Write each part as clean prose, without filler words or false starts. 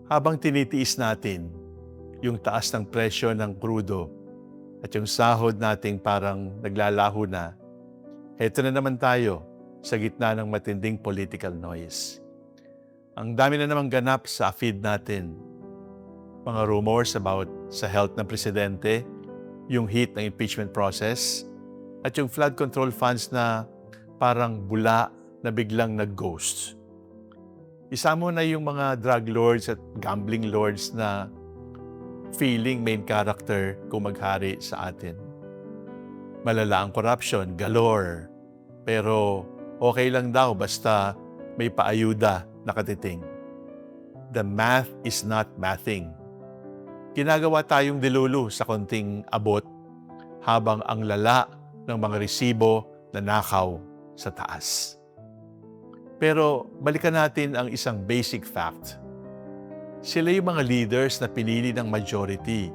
Habang tinitiis natin yung taas ng presyo ng krudo at yung sahod nating parang naglalaho na, heto na naman tayo sa gitna ng matinding political noise. Ang dami na namang ganap sa feed natin. Mga rumors about sa health ng presidente, yung heat ng impeachment process, at yung flood control funds na parang bula na biglang nag-ghost. Isa mo na yung mga drug lords at gambling lords na feeling main character kung maghari sa atin. Malala ang corruption, galore. Pero okay lang daw basta may paayuda nakatiting. The math is not mathing. Ginagawa tayong dilulu sa konting abot habang ang lala ng mga resibo na nakaw sa taas. Pero balikan natin ang isang basic fact. Sila yung mga leaders na pinili ng majority.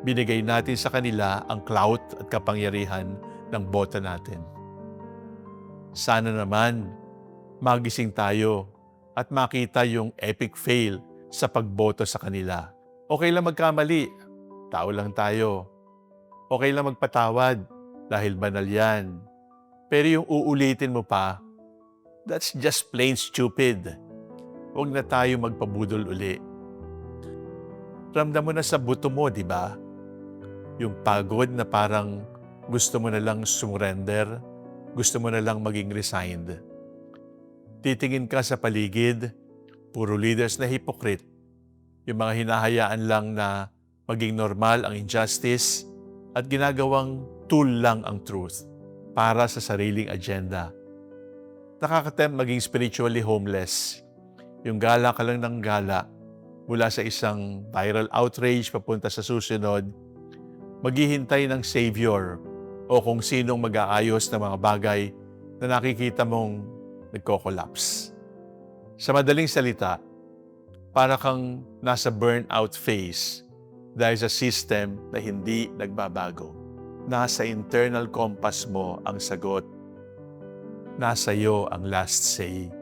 Binigay natin sa kanila ang clout at kapangyarihan ng boto natin. Sana naman magising tayo at makita yung epic fail sa pagboto sa kanila. Okay lang magkamali, tao lang tayo. Okay lang magpatawad dahil banal yan. Pero yung uulitin mo pa, that's just plain stupid. Huwag na tayo magpabudol uli. Ramdam mo na sa buto mo, di ba? Yung pagod na parang gusto mo na lang surrender, gusto mo na lang maging resigned. Titingin ka sa paligid, puro leaders na hypocrite. Yung mga hinahayaan lang na maging normal ang injustice at ginagawang tool lang ang truth para sa sariling agenda. Nakakatempt maging spiritually homeless. Yung gala ka lang ng gala mula sa isang viral outrage papunta sa susunod, maghihintay ng savior o kung sinong mag-aayos ng mga bagay na nakikita mong nagko-collapse. Sa madaling salita, para kang nasa burnout phase dahil sa system na hindi nagbabago. Nasa internal compass mo ang sagot. Nasa iyo ang last say.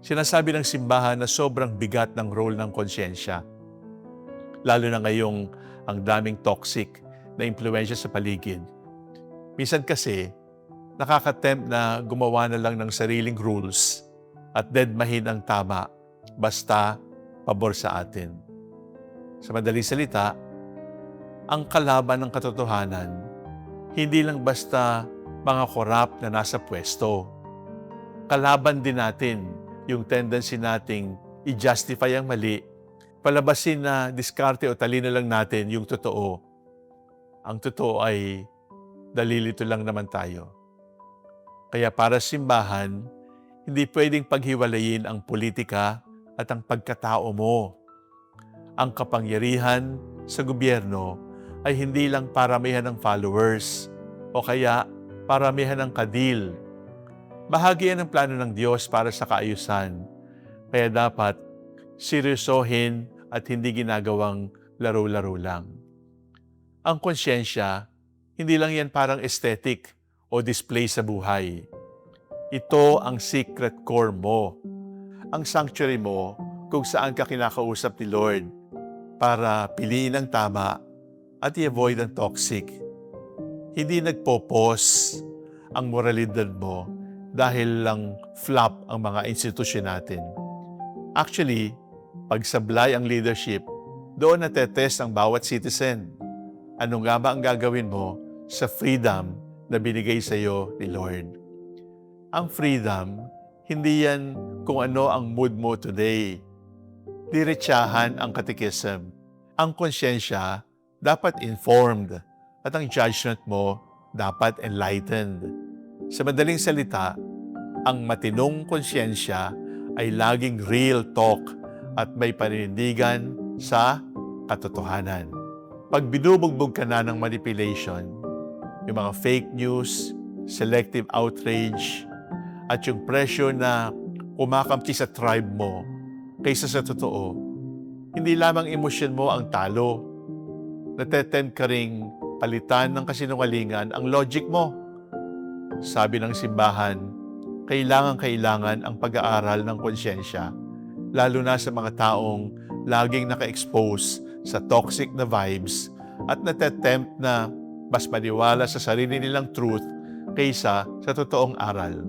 Sinasabi ng simbahan na sobrang bigat ng role ng konsyensya. Lalo na ngayong ang daming toxic na impluwensya sa paligid. Minsan kasi, nakakatempt na gumawa na lang ng sariling rules at deadmahin ang tama basta pabor sa atin. Sa madaling salita, ang kalaban ng katotohanan, hindi lang basta mga korap na nasa pwesto. Kalaban din natin yung tendency nating i-justify ang mali, palabasin na diskarte o talino lang natin yung totoo. Ang totoo ay dalilito lang naman tayo. Kaya para simbahan, hindi pwedeng paghiwalayin ang politika at ang pagkatao mo. Ang kapangyarihan sa gobyerno ay hindi lang paramihan ng followers o kaya paramihan ng kadil. Bahagi yan ng plano ng Diyos para sa kaayusan. Kaya dapat seryosohin at hindi ginagawang laro-laro lang. Ang konsyensya, hindi lang yan parang aesthetic o display sa buhay. Ito ang secret core mo, ang sanctuary mo kung saan ka kinakausap ni Lord para piliin ang tama at i-avoid ang toxic. Hindi nagpo-pause ang moralidad mo dahil lang flop ang mga institusyon natin. Actually, pag sablay ang leadership, doon natetest ang bawat citizen. Ano nga ba ang gagawin mo sa freedom na binigay sa iyo ni Lord? Ang freedom, hindi yan kung ano ang mood mo today. Diretsahan ang katekism. Ang konsyensya dapat informed at ang judgment mo dapat enlightened. Sa madaling salita, ang matinong konsyensya ay laging real talk at may paninindigan sa katotohanan. Pag binubugbog ka na ng manipulation, yung mga fake news, selective outrage, at yung pressure na kumakampi sa tribe mo kaysa sa totoo, hindi lamang emosyon mo ang talo. Natetempt ka ring palitan ng kasinungalingan ang logic mo. Sabi ng simbahan, kailangan ang pag-aaral ng konsyensya lalo na sa mga taong laging naka-expose sa toxic na vibes at natatempt na mas maniwala sa sarili nilang truth kaysa sa totoong aral.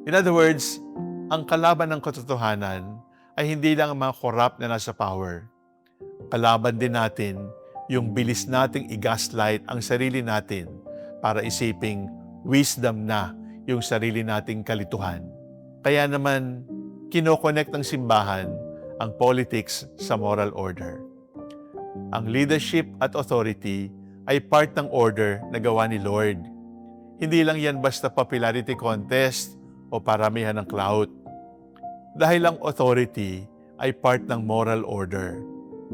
In other words, ang kalaban ng katotohanan ay hindi lang ang mga corrupt na nasa power. Kalaban din natin yung bilis nating i-gaslight ang sarili natin para isiping wisdom na yung sarili nating kalituhan. Kaya naman, kinoconnect ng simbahan ang politics sa moral order. Ang leadership at authority ay part ng order na gawa ni Lord. Hindi lang yan basta popularity contest o paramihan ng clout. Dahil ang authority ay part ng moral order.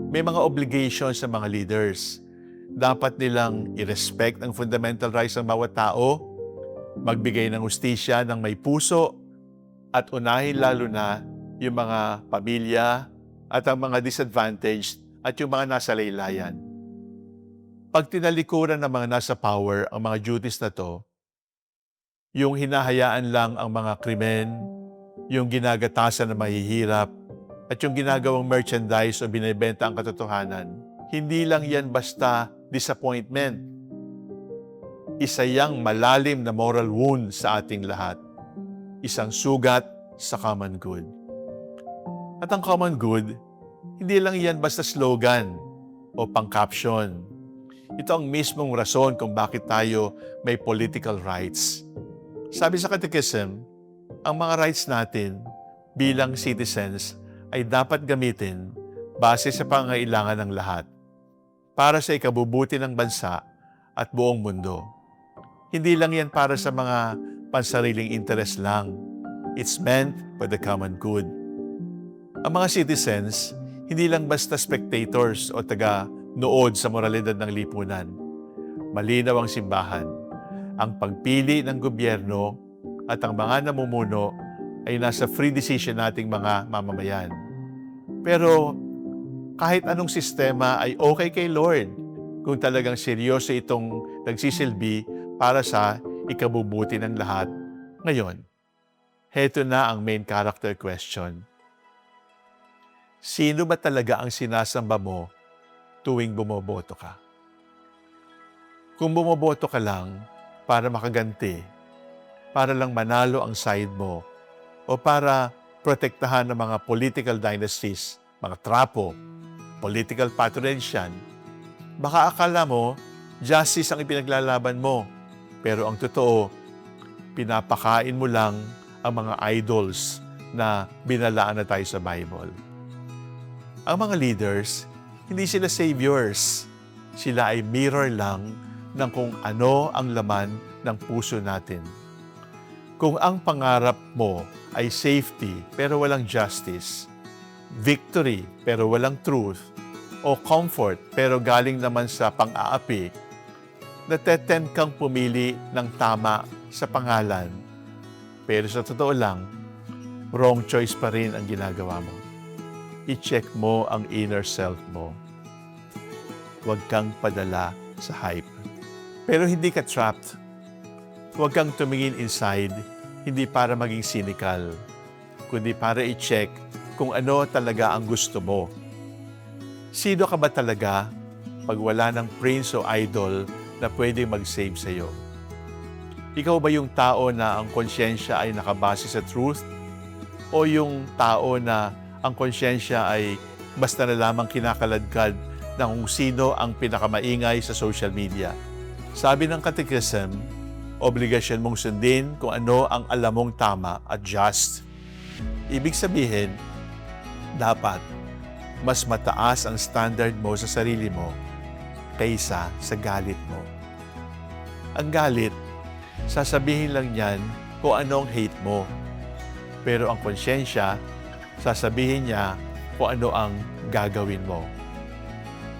May mga obligations sa mga leaders. Dapat nilang i-respect ang fundamental rights ng bawat tao, magbigay ng hustisya ng may puso, at unahin lalo na yung mga pamilya at ang mga disadvantaged at yung mga nasa laylayan. Pag tinalikuran ng mga nasa power ang mga duties na to, yung hinahayaan lang ang mga krimen, yung ginagatasan ng mahihirap, at yung ginagawang merchandise o binibenta ang katotohanan, hindi lang yan basta disappointment. Isa yang malalim na moral wound sa ating lahat. Isang sugat sa common good. At ang common good, hindi lang yan basta slogan o pang-caption. Ito ang mismong rason kung bakit tayo may political rights. Sabi sa Catechism, ang mga rights natin bilang citizens ay dapat gamitin base sa pangangailangan ng lahat para sa ikabubuti ng bansa at buong mundo. Hindi lang yan para sa mga pansariling interest lang. It's meant for the common good. Ang mga citizens, hindi lang basta spectators o taga-nood sa moralidad ng lipunan. Malinaw ang simbahan. Ang pagpili ng gobyerno at ang mga namumuno ay nasa free decision nating mga mamamayan. Pero kahit anong sistema ay okay kay Lord kung talagang seryoso itong nagsisilbi para sa ikabubuti ng lahat. Ngayon, heto na ang main character question. Sino ba talaga ang sinasamba mo tuwing bumoboto ka? Kung bumoboto ka lang para makaganti, para lang manalo ang side mo, o para protektahan ng mga political dynasties, mga trapo, political patronage yan, baka akala mo, justice ang ipinaglalaban mo. Pero ang totoo, pinapakain mo lang ang mga idols na binalaan na tayo sa Bible. Ang mga leaders, hindi sila saviors. Sila ay mirror lang ng kung ano ang laman ng puso natin. Kung ang pangarap mo ay safety pero walang justice, victory pero walang truth, o comfort pero galing naman sa pang-aapi, natetend kang pumili ng tama sa pangalan. Pero sa totoo lang, wrong choice pa rin ang ginagawa mo. I-check mo ang inner self mo. Huwag kang padala sa hype. Pero hindi ka trapped. Huwag kang tumingin inside, hindi para maging cynical, kundi para i-check kung ano talaga ang gusto mo. Sino ka ba talaga pag wala ng prince o idol na pwedeng mag-save sa'yo? Ikaw ba yung tao na ang konsyensya ay nakabase sa truth? O yung tao na ang konsyensya ay basta na lamang kinakaladkad ng kung sino ang pinakamaingay sa social media? Sabi ng Catechism, obligasyon mong sundin kung ano ang alam mong tama at just. Ibig sabihin, dapat mas mataas ang standard mo sa sarili mo kaysa sa galit mo. Ang galit, sasabihin lang yan kung anong hate mo. Pero ang konsyensya, sasabihin niya kung ano ang gagawin mo.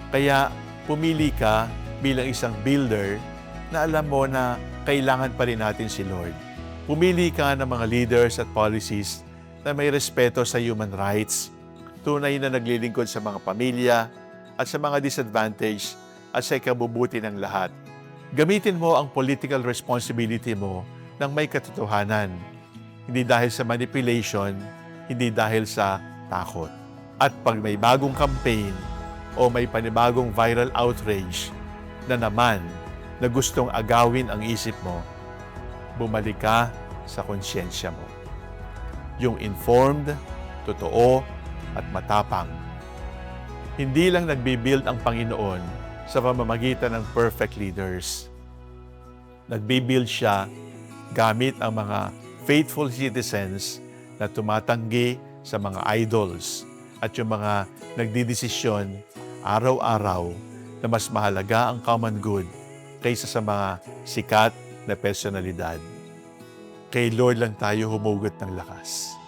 Kaya pumili ka bilang isang builder na alam mo na kailangan pa rin natin si Lord. Pumili ka ng mga leaders at policies na may respeto sa human rights, tunay na naglilingkod sa mga pamilya at sa mga disadvantaged at sa ikabubuti ng lahat. Gamitin mo ang political responsibility mo ng may katotohanan. Hindi dahil sa manipulation, hindi dahil sa takot. At pag may bagong campaign o may panibagong viral outrage na naman na gustong agawin ang isip mo, bumalik ka sa konsyensya mo. Yung informed, totoo, at matapang. Hindi lang nagbibuild ang Panginoon sa pamamagitan ng perfect leaders. Nagbibuild siya gamit ang mga faithful citizens na tumatanggi sa mga idols at yung mga nagdidesisyon araw-araw na mas mahalaga ang common good kaysa sa mga sikat na personalidad. Kay Lord lang tayo humugot ng lakas.